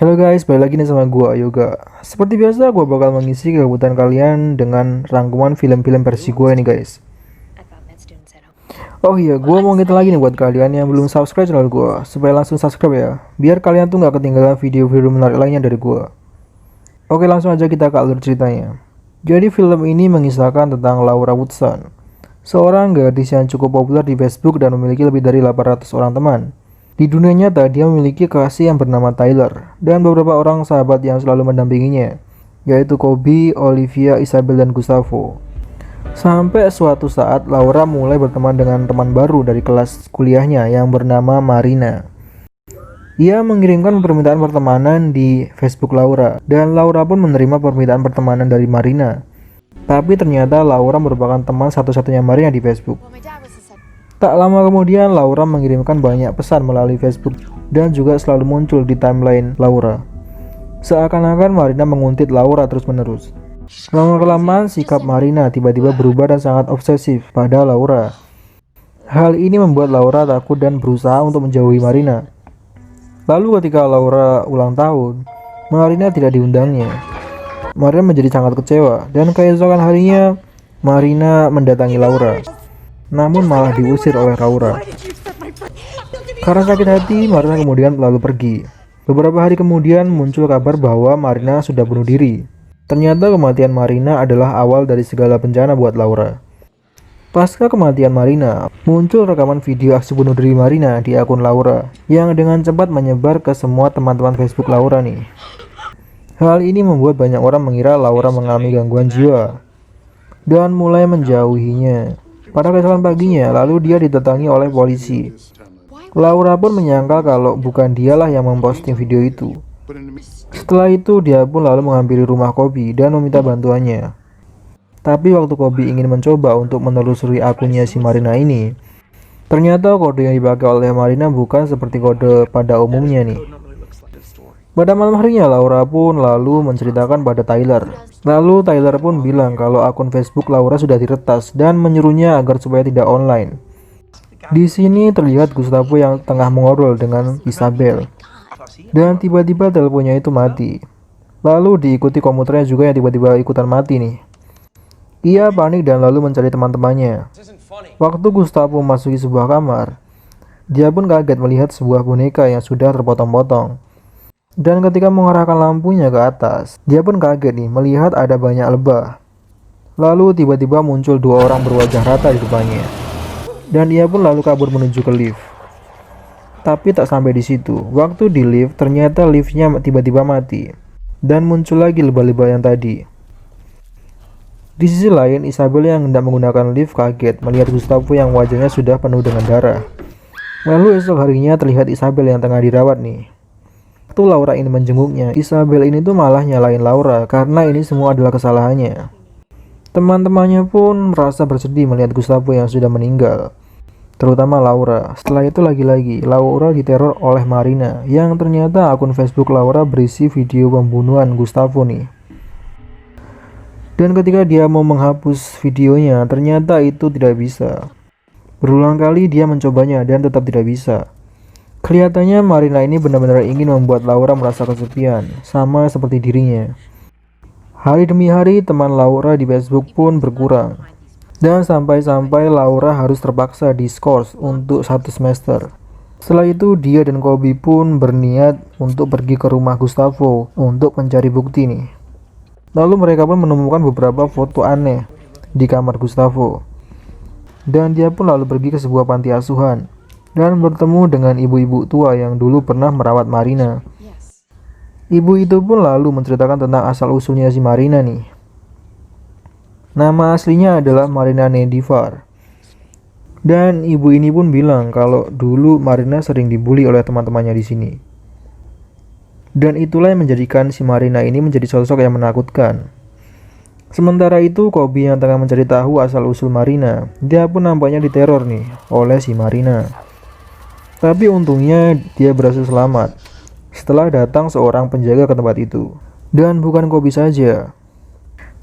Halo guys, balik lagi nih sama gua Yoga. Seperti biasa, gua bakal mengisi kegabutan kalian dengan rangkuman film-film versi gue nih guys. Oh iya, gua mau ngingetin lagi nih buat kalian yang belum subscribe channel gua, supaya langsung subscribe ya, biar kalian tuh nggak ketinggalan video-video menarik lainnya dari gua. Oke, langsung aja kita ke alur ceritanya. Jadi film ini mengisahkan tentang Laura Woodson, seorang gadis yang cukup populer di Facebook dan memiliki lebih dari 800 orang teman. Di dunia nyata, dia memiliki kekasih yang bernama Tyler dan beberapa orang sahabat yang selalu mendampinginya, yaitu Kobe, Olivia, Isabel, dan Gustavo. Sampai suatu saat, Laura mulai berteman dengan teman baru dari kelas kuliahnya yang bernama Marina. Ia mengirimkan permintaan pertemanan di Facebook Laura, dan Laura pun menerima permintaan pertemanan dari Marina. Tapi ternyata Laura merupakan teman satu-satunya Marina di Facebook. Tak lama kemudian, Laura mengirimkan banyak pesan melalui Facebook dan juga selalu muncul di timeline Laura. Seakan-akan Marina menguntit Laura terus-menerus. Lama-kelamaan, sikap Marina tiba-tiba berubah dan sangat obsesif pada Laura. Hal ini membuat Laura takut dan berusaha untuk menjauhi Marina. Lalu ketika Laura ulang tahun, Marina tidak diundangnya. Marina menjadi sangat kecewa dan keesokan harinya, Marina mendatangi Laura, namun malah diusir oleh Laura. Karena sakit hati, Marina kemudian lalu pergi. Beberapa hari kemudian muncul kabar bahwa Marina sudah bunuh diri. Ternyata kematian Marina adalah awal dari segala bencana buat Laura. Pasca kematian Marina, muncul rekaman video aksi bunuh diri Marina di akun Laura yang dengan cepat menyebar ke semua teman-teman Facebook Laura nih. Hal ini membuat banyak orang mengira Laura mengalami gangguan jiwa dan mulai menjauhinya. Pada keesokan paginya, lalu dia didatangi oleh polisi. Laura pun menyangka kalau bukan dialah yang memposting video itu. Setelah itu, dia pun lalu menghampiri rumah Kobe dan meminta bantuannya. Tapi waktu Kobe ingin mencoba untuk menelusuri akunnya si Marina ini, ternyata kode yang dipakai oleh Marina bukan seperti kode pada umumnya nih. Pada malam harinya, Laura pun lalu menceritakan pada Tyler. Lalu Tyler pun bilang kalau akun Facebook Laura sudah diretas dan menyuruhnya agar supaya tidak online. Di sini terlihat Gustavo yang tengah mengobrol dengan Isabel. Dan tiba-tiba teleponnya itu mati. Lalu diikuti komputernya juga yang tiba-tiba ikutan mati nih. Ia panik dan lalu mencari teman-temannya. Waktu Gustavo memasuki sebuah kamar, dia pun kaget melihat sebuah boneka yang sudah terpotong-potong. Dan ketika mengarahkan lampunya ke atas, dia pun kaget nih melihat ada banyak lebah. Lalu tiba-tiba muncul dua orang berwajah rata di depannya. Dan ia pun lalu kabur menuju ke lift. Tapi tak sampai di situ. Waktu di lift, ternyata liftnya tiba-tiba mati. Dan muncul lagi lebah-lebah yang tadi. Di sisi lain, Isabel yang hendak menggunakan lift kaget melihat Gustavo yang wajahnya sudah penuh dengan darah. Lalu esok harinya terlihat Isabel yang tengah dirawat nih. Waktu Laura ini menjenguknya, Isabel ini tuh malah nyalain Laura karena ini semua adalah kesalahannya. Teman-temannya pun merasa bersedih melihat Gustavo yang sudah meninggal, terutama Laura. Setelah itu lagi-lagi, Laura diteror oleh Marina yang ternyata akun Facebook Laura berisi video pembunuhan Gustavo nih. Dan ketika dia mau menghapus videonya, ternyata itu tidak bisa. Berulang kali dia mencobanya dan tetap tidak bisa. Kelihatannya Marina ini benar-benar ingin membuat Laura merasa kesepian, sama seperti dirinya. Hari demi hari teman Laura di Facebook pun berkurang. Dan sampai-sampai Laura harus terpaksa diskors untuk 1 semester. Setelah itu dia dan Kobe pun berniat untuk pergi ke rumah Gustavo untuk mencari bukti nih. Lalu mereka pun menemukan beberapa foto aneh di kamar Gustavo. Dan dia pun lalu pergi ke sebuah panti asuhan dan bertemu dengan ibu-ibu tua yang dulu pernah merawat Marina. Ibu itu pun lalu menceritakan tentang asal-usulnya si Marina nih. Nama aslinya adalah Marina Nedivar. Dan ibu ini pun bilang kalau dulu Marina sering dibully oleh teman-temannya di sini. Dan itulah yang menjadikan si Marina ini menjadi sosok yang menakutkan. Sementara itu, Kobe yang tengah mencari tahu asal-usul Marina, dia pun nampaknya diteror nih oleh si Marina. Tapi untungnya dia berhasil selamat setelah datang seorang penjaga ke tempat itu. Dan bukan Kobe saja,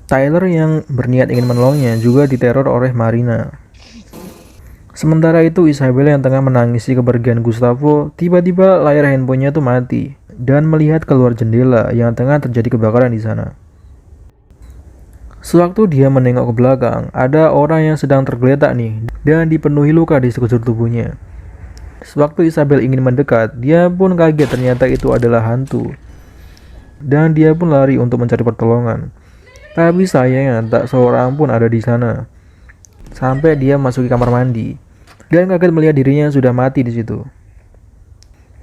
Tyler yang berniat ingin menolongnya juga diteror oleh Marina. Sementara itu Isabel yang tengah menangisi kepergian Gustavo, tiba-tiba layar handphonenya tuh mati. dan melihat keluar jendela yang tengah terjadi kebakaran di sana. Sewaktu dia menengok ke belakang, ada orang yang sedang tergeletak nih dan dipenuhi luka di sekujur tubuhnya. Sewaktu Isabel ingin mendekat, dia pun kaget ternyata itu adalah hantu. Dan dia pun lari untuk mencari pertolongan. Tapi sayangnya tak seorang pun ada di sana. Sampai dia masuki kamar mandi dan kaget melihat dirinya sudah mati di situ.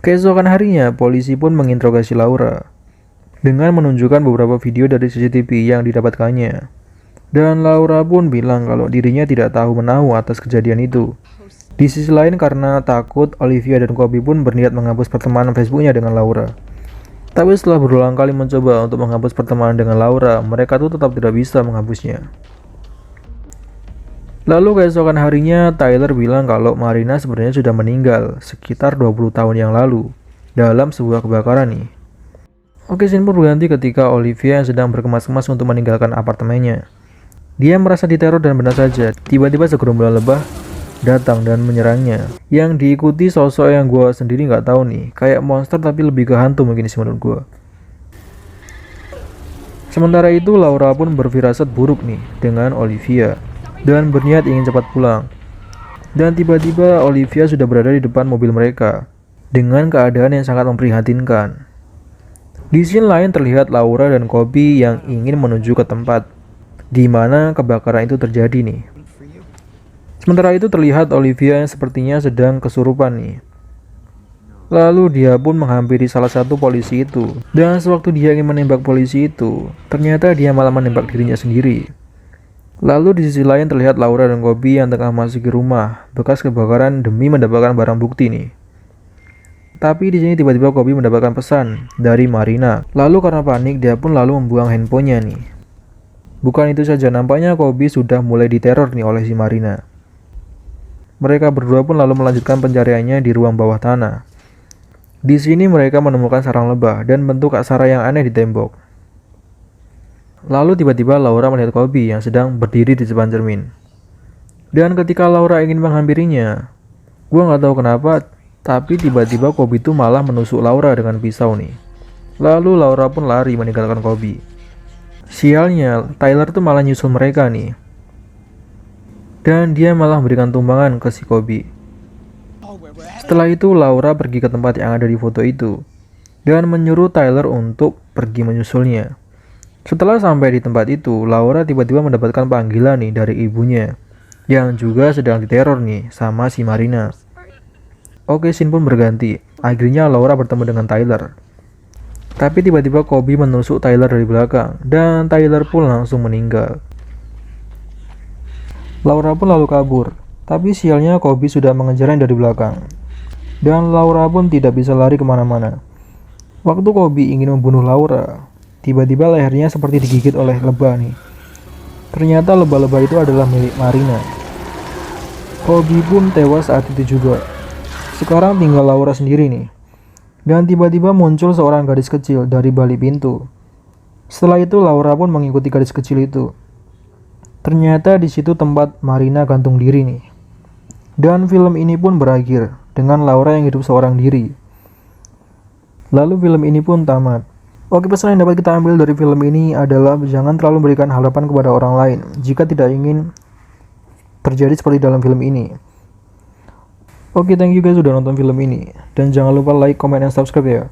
Keesokan harinya, polisi pun menginterogasi Laura dengan menunjukkan beberapa video dari CCTV yang didapatkannya. Dan Laura pun bilang kalau dirinya tidak tahu menahu atas kejadian itu. Di sisi lain, karena takut, Olivia dan Kobe pun berniat menghapus pertemanan Facebooknya dengan Laura. Tapi setelah berulang kali mencoba untuk menghapus pertemanan dengan Laura, mereka tuh tetap tidak bisa menghapusnya. Lalu keesokan harinya, Tyler bilang kalau Marina sebenarnya sudah meninggal sekitar 20 tahun yang lalu dalam sebuah kebakaran nih. Oke, scene pun berganti ketika Olivia yang sedang berkemas-kemas untuk meninggalkan apartemennya. Dia merasa diteror dan benar saja, tiba-tiba segerombolan lebah datang dan menyerangnya. Yang diikuti sosok yang gue sendiri nggak tahu nih, kayak monster tapi lebih ke hantu mungkin sih menurut gue. Sementara itu Laura pun berfirasat buruk nih dengan Olivia dan berniat ingin cepat pulang. Dan tiba-tiba Olivia sudah berada di depan mobil mereka dengan keadaan yang sangat memprihatinkan. Di sini lain terlihat Laura dan Kobe yang ingin menuju ke tempat di mana kebakaran itu terjadi nih. Sementara itu terlihat Olivia yang sepertinya sedang kesurupan nih. Lalu dia pun menghampiri salah satu polisi itu. Dan sewaktu dia ingin menembak polisi itu, ternyata dia malah menembak dirinya sendiri. Lalu di sisi lain terlihat Laura dan Kobe yang tengah masuk ke rumah bekas kebakaran demi mendapatkan barang bukti nih. Tapi di sini tiba-tiba Kobe mendapatkan pesan dari Marina. Lalu karena panik dia pun lalu membuang handphonenya nih. Bukan itu saja, nampaknya Kobe sudah mulai diteror nih oleh si Marina. Mereka berdua pun lalu melanjutkan pencariannya di ruang bawah tanah. Di sini mereka menemukan sarang lebah dan bentuk aksara yang aneh di tembok. Lalu tiba-tiba Laura melihat Kobe yang sedang berdiri di depan cermin. Dan ketika Laura ingin menghampirinya, gue nggak tahu kenapa, tapi tiba-tiba Kobe itu malah menusuk Laura dengan pisau nih. Lalu Laura pun lari meninggalkan Kobe. Sialnya, Tyler tuh malah nyusul mereka nih. Dan dia malah memberikan tumbangan ke si Kobe. Setelah itu Laura pergi ke tempat yang ada di foto itu dan menyuruh Tyler untuk pergi menyusulnya. Setelah sampai di tempat itu, Laura tiba-tiba mendapatkan panggilan nih dari ibunya yang juga sedang diteror nih sama si Marina. Oke, scene pun berganti. Akhirnya Laura bertemu dengan Tyler. Tapi tiba-tiba Kobe menusuk Tyler dari belakang dan Tyler pun langsung meninggal. Laura pun lalu kabur, tapi sialnya Kobe sudah mengejarnya dari belakang. Dan Laura pun tidak bisa lari kemana-mana. Waktu Kobe ingin membunuh Laura, tiba-tiba lehernya seperti digigit oleh lebah nih. Ternyata lebah-lebah itu adalah milik Marina. Kobe pun tewas saat itu juga. Sekarang tinggal Laura sendiri nih. Dan tiba-tiba muncul seorang gadis kecil dari balik pintu. Setelah itu Laura pun mengikuti gadis kecil itu. Ternyata di situ tempat Marina gantung diri nih. Dan film ini pun berakhir dengan Laura yang hidup seorang diri. Lalu film ini pun tamat. Oke, pesan yang dapat kita ambil dari film ini adalah jangan terlalu memberikan harapan kepada orang lain jika tidak ingin terjadi seperti dalam film ini. Oke, thank you guys sudah nonton film ini. Dan jangan lupa like, comment, dan subscribe ya.